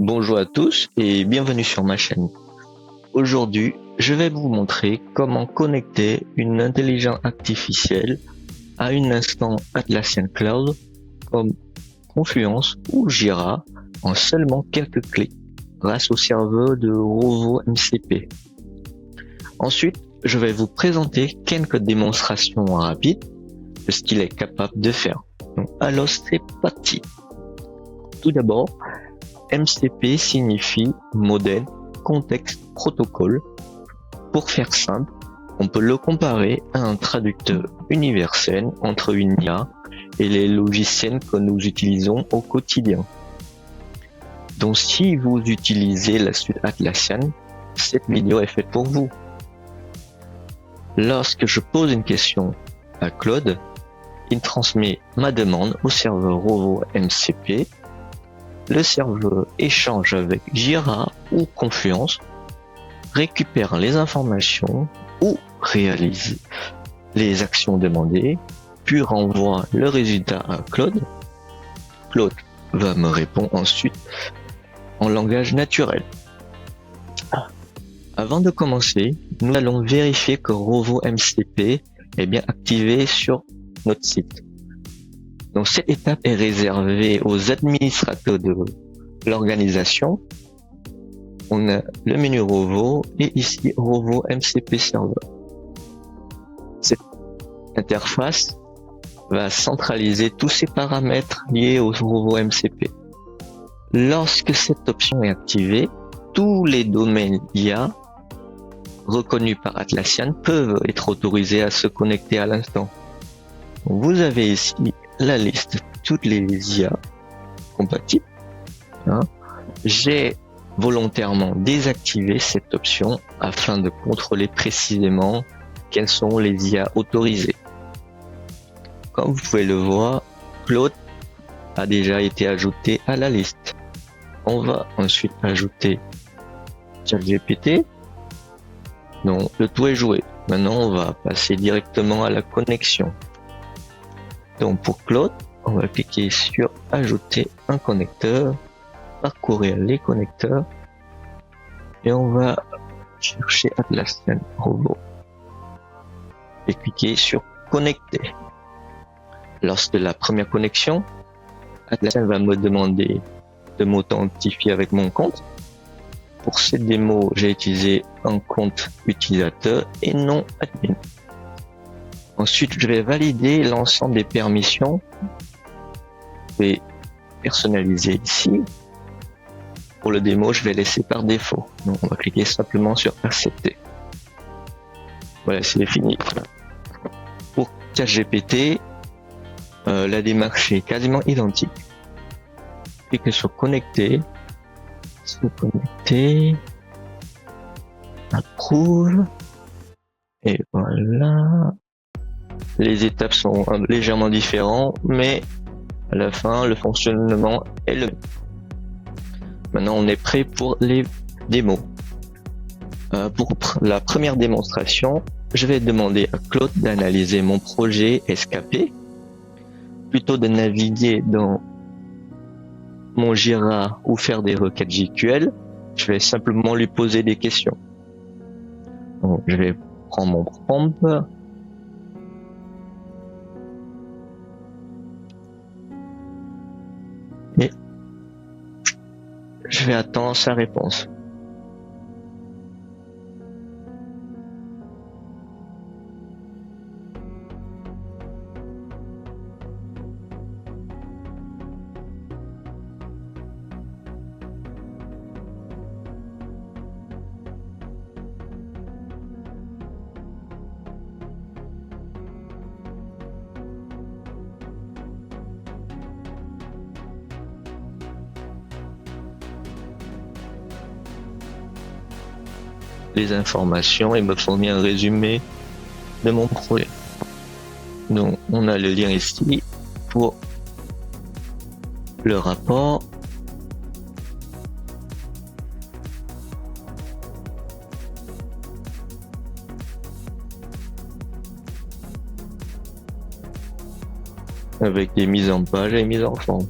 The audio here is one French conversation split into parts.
Bonjour à tous et bienvenue sur ma chaîne. Aujourd'hui, je vais vous montrer comment connecter une intelligence artificielle à une instance Atlassian Cloud comme Confluence ou Jira en seulement quelques clics grâce au serveur de Rovo MCP. Ensuite, je vais vous présenter quelques démonstrations rapides de ce qu'il est capable de faire. Donc, alors c'est parti. Tout d'abord, MCP signifie modèle, contexte, protocole. Pour faire simple, on peut le comparer à un traducteur universel entre une IA et les logiciels que nous utilisons au quotidien. Donc si vous utilisez la suite Atlassian, cette vidéo est faite pour vous. Lorsque je pose une question à Claude, il transmet ma demande au serveur Rovo MCP. Le serveur échange avec Jira ou Confluence, récupère les informations ou réalise les actions demandées, puis renvoie le résultat à Claude. Claude va me répondre ensuite en langage naturel. Avant de commencer, nous allons vérifier que Rovo MCP est bien activé sur notre site. Donc cette étape est réservée aux administrateurs de l'organisation. On a le menu Rovo et ici Rovo MCP Server. Cette interface va centraliser tous ces paramètres liés au Rovo MCP. Lorsque cette option est activée, tous les domaines IA reconnus par Atlassian peuvent être autorisés à se connecter à l'instant. Vous avez ici la liste de toutes les IA compatibles. J'ai volontairement désactivé cette option afin de contrôler précisément quelles sont les IA autorisées. Comme vous pouvez le voir, Claude a déjà été ajouté à la liste. On va ensuite ajouter ChatGPT. Donc le tout est joué. Maintenant on va passer directement à la connexion. Donc pour Claude, on va cliquer sur ajouter un connecteur, parcourir les connecteurs et on va chercher Atlassian Rovo et cliquer sur connecter. Lorsque la première connexion, Atlassian va me demander de m'authentifier avec mon compte. Pour cette démo, j'ai utilisé un compte utilisateur et non admin. Ensuite, je vais valider l'ensemble des permissions. Je vais personnaliser ici. Pour le démo, je vais laisser par défaut. Donc, on va cliquer simplement sur accepter. Voilà, c'est fini. Pour ChatGPT, la démarche est quasiment identique. Cliquez sur connecter. Se connecter. Approuve. Et voilà. Les étapes sont légèrement différentes, mais à la fin, le fonctionnement est le même. Maintenant, on est prêt pour les démos. Pour la première démonstration, je vais demander à Claude d'analyser mon projet SKP. Plutôt de naviguer dans mon Jira ou faire des requêtes JQL, je vais simplement lui poser des questions. Donc, je vais prendre mon prompt. Et je vais attendre sa réponse. Les informations et me fournit un résumé de mon projet. Donc on a le lien ici pour le rapport. Avec des mises en page et mises en forme.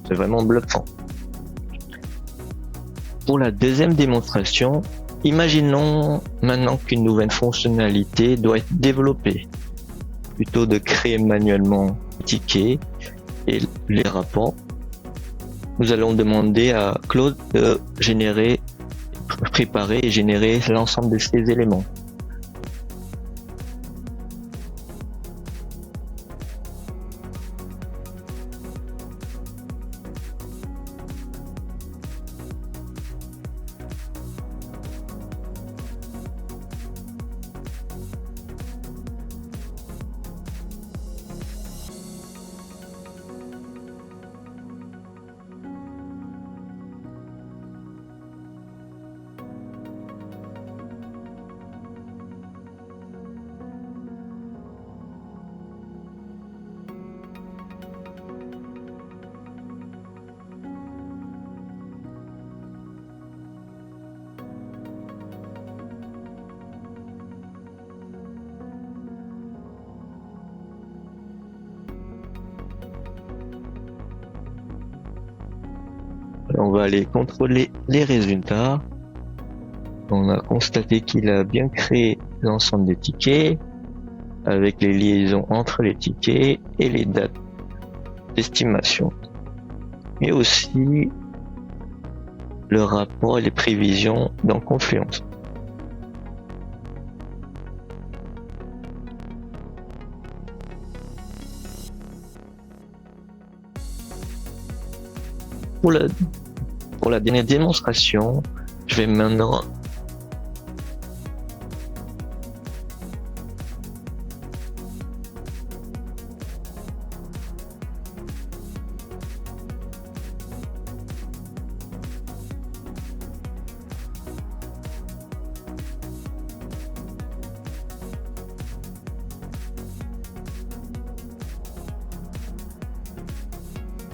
C'est vraiment bluffant. Pour la deuxième démonstration, imaginons maintenant qu'une nouvelle fonctionnalité doit être développée. Plutôt de créer manuellement les tickets et les rapports, nous allons demander à Claude de préparer et générer l'ensemble de ces éléments. On va aller contrôler les résultats. On a constaté qu'il a bien créé l'ensemble des tickets avec les liaisons entre les tickets et les dates d'estimation. Et aussi le rapport et les prévisions dans Confluence. Pour la dernière démonstration, je vais maintenant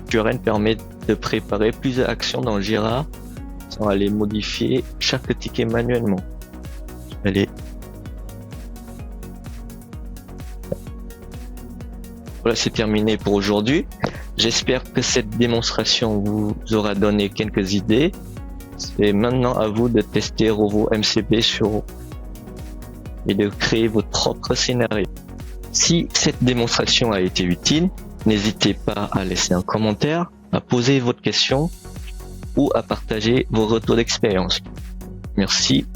Current permet de préparer plusieurs actions dans Jira sans aller modifier chaque ticket manuellement. Allez. Voilà, c'est terminé pour aujourd'hui. J'espère que cette démonstration vous aura donné quelques idées. C'est maintenant à vous de tester Rovo MCP et de créer votre propre scénario. Si cette démonstration a été utile, n'hésitez pas à laisser un commentaire, à poser votre question ou à partager vos retours d'expérience. Merci